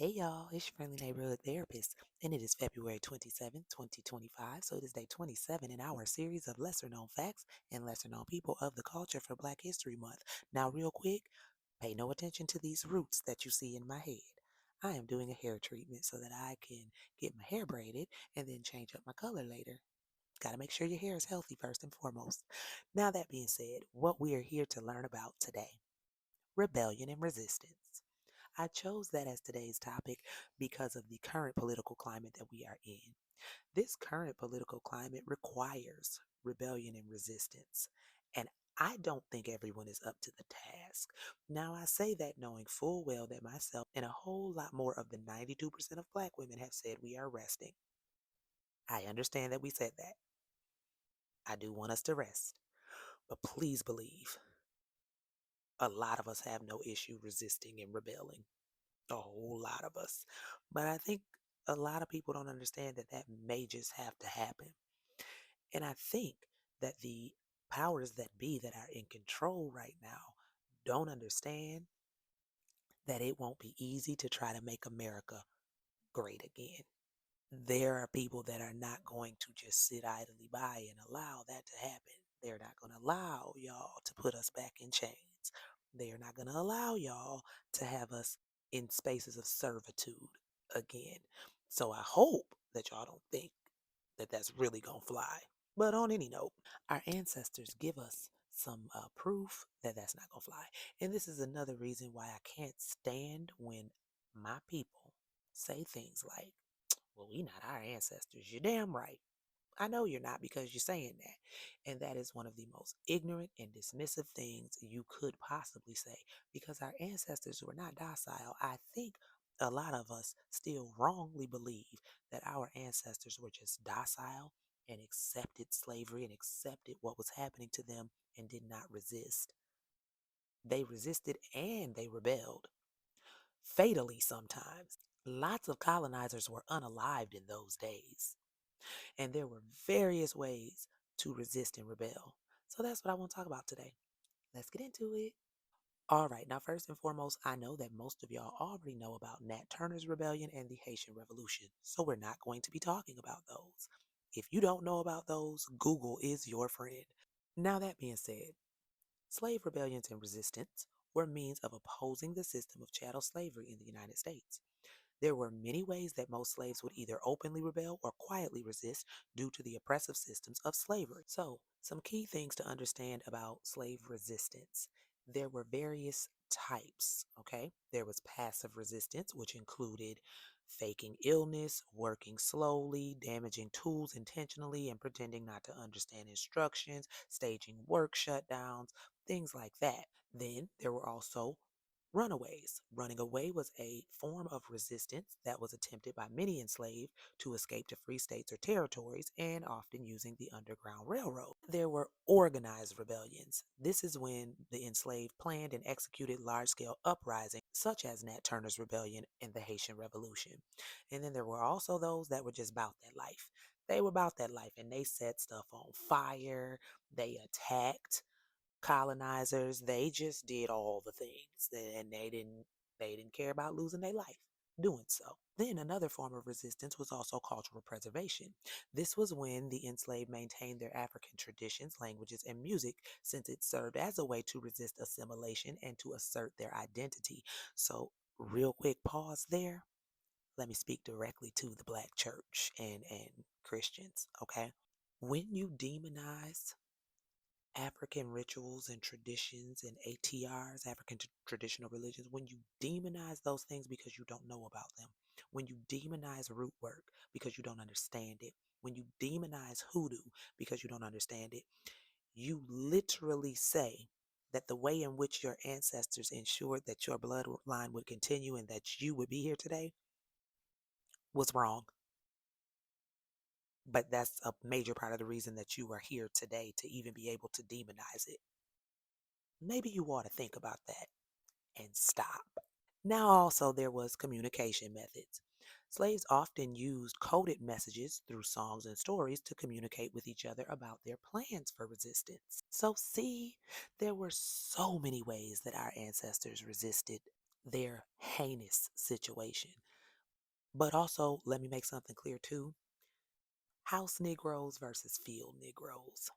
Hey y'all, it's your friendly neighborhood therapist, and it is February 27th, 2025. So it is day 27 in our series of lesser known facts and lesser known people of the culture for Black History Month. Now, real quick, pay no attention to these roots that you see in my head. I am doing a hair treatment so that I can get my hair braided and then change up my color later. Got to make sure your hair is healthy first and foremost. Now, that being said, what we are here to learn about today: rebellion and resistance. I chose that as today's topic because of the current political climate that we are in. This current political climate requires rebellion and resistance. And I don't think everyone is up to the task. Now, I say that knowing full well that myself and a whole lot more of the 92% of Black women have said we are resting. I understand that we said that. I do want us to rest. But please believe a lot of us have no issue resisting and rebelling. A whole lot of us. But I think a lot of people don't understand that that may just have to happen. And I think that the powers that be that are in control right now don't understand that it won't be easy to try to make America great again. There are people that are not going to just sit idly by and allow that to happen. They're not going to allow y'all to put us back in chains. They're not going to allow y'all to have us in spaces of servitude again. So I hope that y'all don't think that that's really going to fly. But on any note, our ancestors give us some proof that that's not going to fly. And this is another reason why I can't stand when my people say things like, well, we not our ancestors. You're damn right. I know you're not because you're saying that. And that is one of the most ignorant and dismissive things you could possibly say because our ancestors were not docile. I think a lot of us still wrongly believe that our ancestors were just docile and accepted slavery and accepted what was happening to them and did not resist. They resisted and they rebelled, fatally sometimes. Lots of colonizers were unalived in those days. And there were various ways to resist and rebel. So that's what I want to talk about today. Let's get into it. All right, now, first and foremost, I know that most of y'all already know about Nat Turner's rebellion and the Haitian Revolution, so we're not going to be talking about those. If you don't know about those, Google is your friend. Now, that being said, slave rebellions and resistance were means of opposing the system of chattel slavery in the United States. There were many ways that most slaves would either openly rebel or quietly resist due to the oppressive systems of slavery. So, some key things to understand about slave resistance. There were various types, okay? There was passive resistance, which included faking illness, working slowly, damaging tools intentionally, and pretending not to understand instructions, staging work shutdowns, things like that. Then there were also runaways. Running away was a form of resistance that was attempted by many enslaved to escape to free states or territories, and often using the Underground Railroad. There were organized rebellions. This is when the enslaved planned and executed large scale uprisings, such as Nat Turner's Rebellion and the Haitian Revolution. And then there were also those that were just about that life. They were about that life and they set stuff on fire, they attacked colonizers. They just did all the things and they didn't care about losing their life doing so. Then another form of resistance was also cultural preservation. This was when the enslaved maintained their African traditions, languages, and music, since it served as a way to resist assimilation and to assert their identity. So, real quick pause there. Let me speak directly to the Black church and Christians, okay? When you demonize African rituals and traditions and ATRs, African traditional religions, when you demonize those things because you don't know about them, when you demonize root work because you don't understand it, when you demonize hoodoo because you don't understand it, you literally say that the way in which your ancestors ensured that your bloodline would continue and that you would be here today was wrong. But that's a major part of the reason that you are here today to even be able to demonize it. Maybe you ought to think about that and stop. Now, also, there was communication methods. Slaves often used coded messages through songs and stories to communicate with each other about their plans for resistance. So, see, there were so many ways that our ancestors resisted their heinous situation. But also, let me make something clear too: house Negroes versus field Negroes.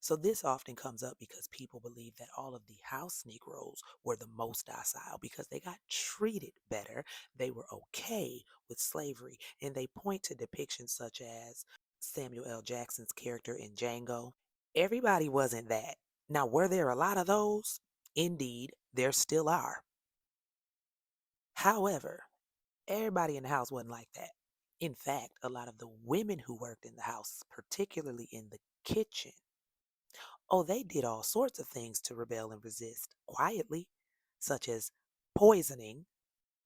So, this often comes up because people believe that all of the house Negroes were the most docile because they got treated better. They were okay with slavery. And they point to depictions such as Samuel L. Jackson's character in Django. Everybody wasn't that. Now, were there a lot of those? Indeed, there still are. However, everybody in the house wasn't like that. In fact, a lot of the women who worked in the house, particularly in the kitchen, oh, they did all sorts of things to rebel and resist quietly, such as poisoning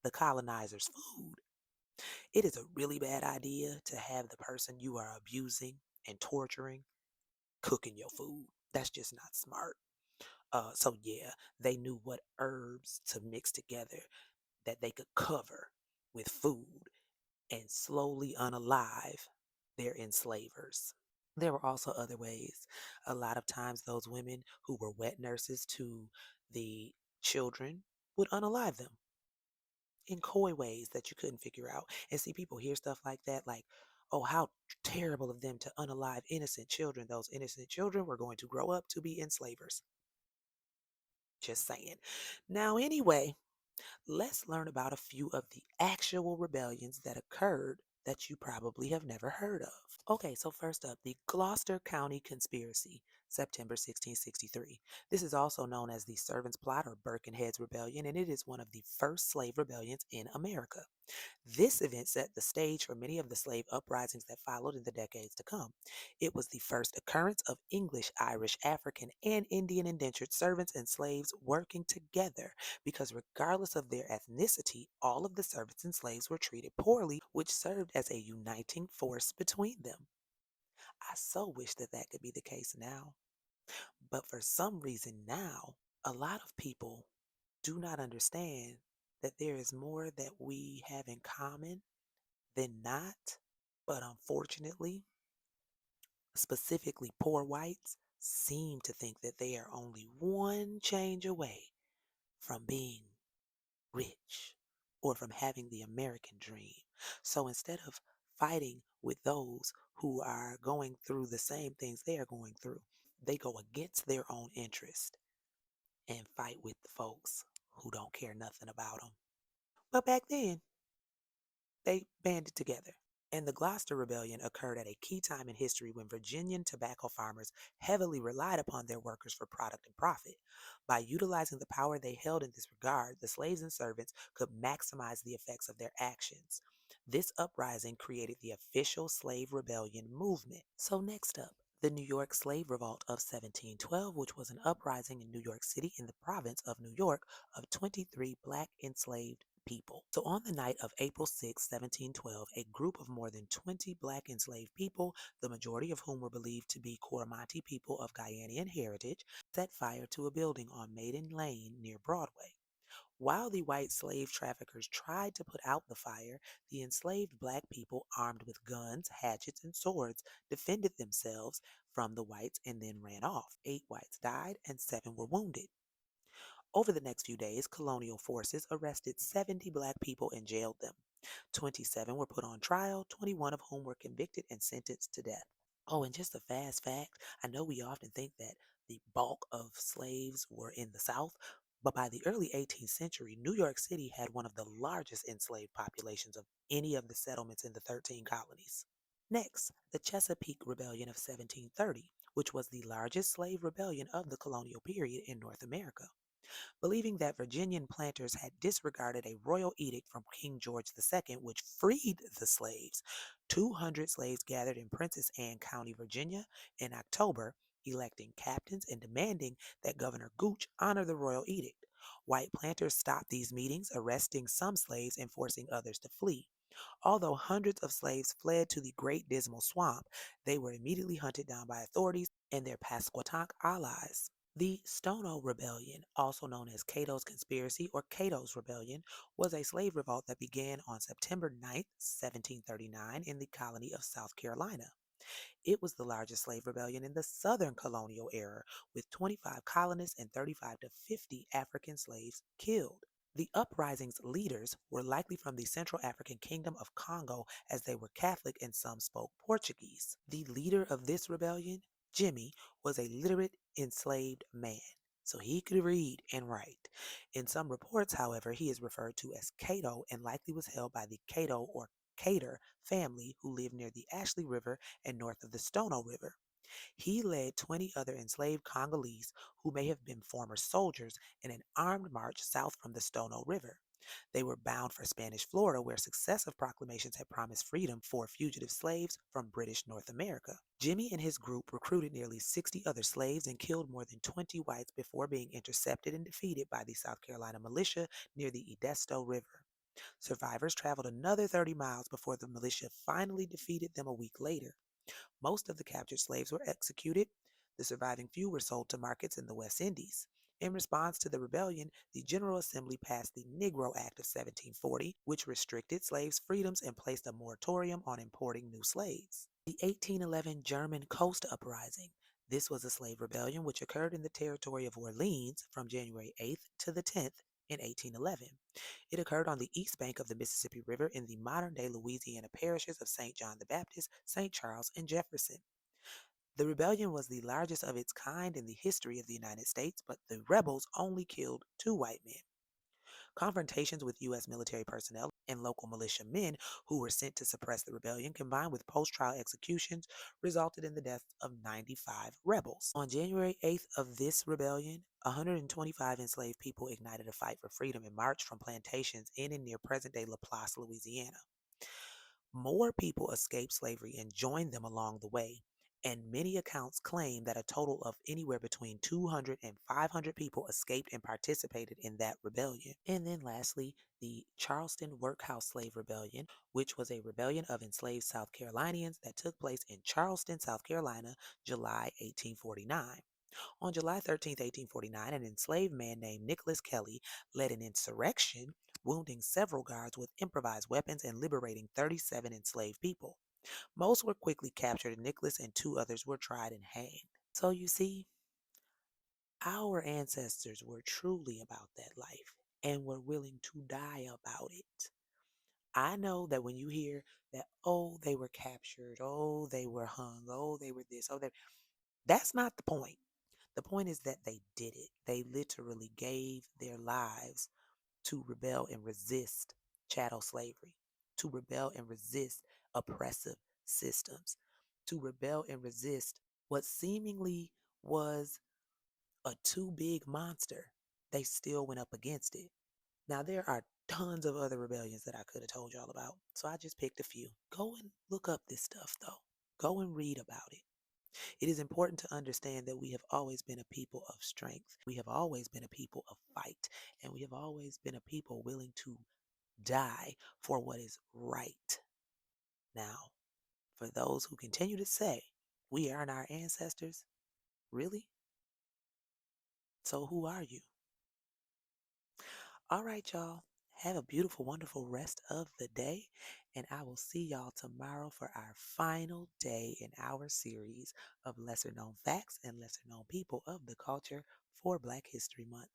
the colonizers' food. It is a really bad idea to have the person you are abusing and torturing cooking your food. That's just not smart. So yeah, they knew what herbs to mix together that they could cover with food and slowly unalive their enslavers. There were also other ways. A lot of times, those women who were wet nurses to the children would unalive them in coy ways that you couldn't figure out. And see, people hear stuff like that, like, oh, how terrible of them to unalive innocent children. Those innocent children were going to grow up to be enslavers. Just saying. Now, anyway, let's learn about a few of the actual rebellions that occurred that you probably have never heard of. Okay, so first up, the Gloucester County Conspiracy, September 1663. This is also known as the Servants' Plot or Birkenhead's Rebellion, and it is one of the first slave rebellions in America. This event set the stage for many of the slave uprisings that followed in the decades to come. It was the first occurrence of English, Irish, African, and Indian indentured servants and slaves working together because, regardless of their ethnicity, all of the servants and slaves were treated poorly, which served as a uniting force between them. I so wish that that could be the case now. But for some reason now, a lot of people do not understand that there is more that we have in common than not. But unfortunately, specifically poor whites seem to think that they are only one change away from being rich or from having the American dream. So instead of fighting with those who are going through the same things they are going through, they go against their own interest and fight with the folks who don't care nothing about them. But back then, they banded together. And the Gloucester Rebellion occurred at a key time in history when Virginian tobacco farmers heavily relied upon their workers for product and profit. By utilizing the power they held in this regard, the slaves and servants could maximize the effects of their actions. This uprising created the official slave rebellion movement. So, next up, the New York Slave Revolt of 1712, which was an uprising in New York City in the province of New York of 23 black enslaved people. So, on the night of April 6, 1712, a group of more than 20 black enslaved people, the majority of whom were believed to be Coromantee people of Guyanese heritage, set fire to a building on Maiden Lane near Broadway. While the white slave traffickers tried to put out the fire, the enslaved black people, armed with guns, hatchets, and swords, defended themselves from the whites and then ran off. 8 whites died and 7 were wounded. Over the next few days, colonial forces arrested 70 black people and jailed them. 27 were put on trial, 21 of whom were convicted and sentenced to death. Oh, and just a fast fact, I know we often think that the bulk of slaves were in the South, but by the early 18th century, New York City had one of the largest enslaved populations of any of the settlements in the 13 colonies. Next, the Chesapeake Rebellion of 1730, which was the largest slave rebellion of the colonial period in North America. Believing that Virginian planters had disregarded a royal edict from King George II, which freed the slaves. 200 slaves gathered in Princess Anne County, Virginia, in October, electing captains and demanding that Governor Gooch honor the royal edict. White planters stopped these meetings, arresting some slaves and forcing others to flee. Although hundreds of slaves fled to the Great Dismal Swamp, they were immediately hunted down by authorities and their Pasquotank allies. The Stono Rebellion, also known as Cato's Conspiracy or Cato's Rebellion, was a slave revolt that began on September 9th, 1739, in the colony of South Carolina. It was the largest slave rebellion in the Southern colonial era, with 25 colonists and 35 to 50 African slaves killed. The uprising's leaders were likely from the Central African Kingdom of Congo as they were Catholic and some spoke Portuguese. The leader of this rebellion, Jimmy, was a literate enslaved man, so he could read and write. In some reports, however, he is referred to as Cato and likely was held by the Cato or Cater family who lived near the Ashley River and north of the Stono River. He led 20 other enslaved Congolese who may have been former soldiers in an armed march south from the Stono River. They were bound for Spanish Florida, where successive proclamations had promised freedom for fugitive slaves from British North America. Jimmy and his group recruited nearly 60 other slaves and killed more than 20 whites before being intercepted and defeated by the South Carolina militia near the Edisto River. Survivors traveled another 30 miles before the militia finally defeated them a week later. Most of the captured slaves were executed. The surviving few were sold to markets in the West Indies. In response to the rebellion, the General Assembly passed the Negro Act of 1740, which restricted slaves' freedoms and placed a moratorium on importing new slaves. The 1811 German Coast Uprising. This was a slave rebellion which occurred in the territory of Orleans from January 8th to the 10th in 1811. It occurred on the east bank of the Mississippi River in the modern-day Louisiana parishes of St. John the Baptist, St. Charles, and Jefferson. The rebellion was the largest of its kind in the history of the United States, but the rebels only killed 2 white men. Confrontations with U.S. military personnel and local militia men who were sent to suppress the rebellion, combined with post-trial executions, resulted in the deaths of 95 rebels. On January 8th of this rebellion, 125 enslaved people ignited a fight for freedom and marched from plantations in and near present-day Laplace, Louisiana. More people escaped slavery and joined them along the way, and many accounts claim that a total of anywhere between 200 and 500 people escaped and participated in that rebellion. And then lastly, the Charleston Workhouse Slave Rebellion, which was a rebellion of enslaved South Carolinians that took place in Charleston, South Carolina, July 1849. On July 13, 1849, an enslaved man named Nicholas Kelly led an insurrection, wounding several guards with improvised weapons and liberating 37 enslaved people. Most were quickly captured, and Nicholas and 2 others were tried and hanged. So you see, our ancestors were truly about that life and were willing to die about it. I know that when you hear that, oh, they were captured, oh, they were hung, oh, they were this, oh, that's not the point. The point is that they did it. They literally gave their lives to rebel and resist chattel slavery, to rebel and resist oppressive systems, to rebel and resist what seemingly was a too big monster. They still went up against it. Now, there are tons of other rebellions that I could have told y'all about, so I just picked a few. Go and look up this stuff, though. Go and read about it. It is important to understand that we have always been a people of strength. We have always been a people of fight. And we have always been a people willing to die for what is right. Now, for those who continue to say we aren't our ancestors, really? So who are you? All right, y'all. Have a beautiful, wonderful rest of the day. And I will see y'all tomorrow for our final day in our series of lesser known facts and lesser known people of the culture for Black History Month.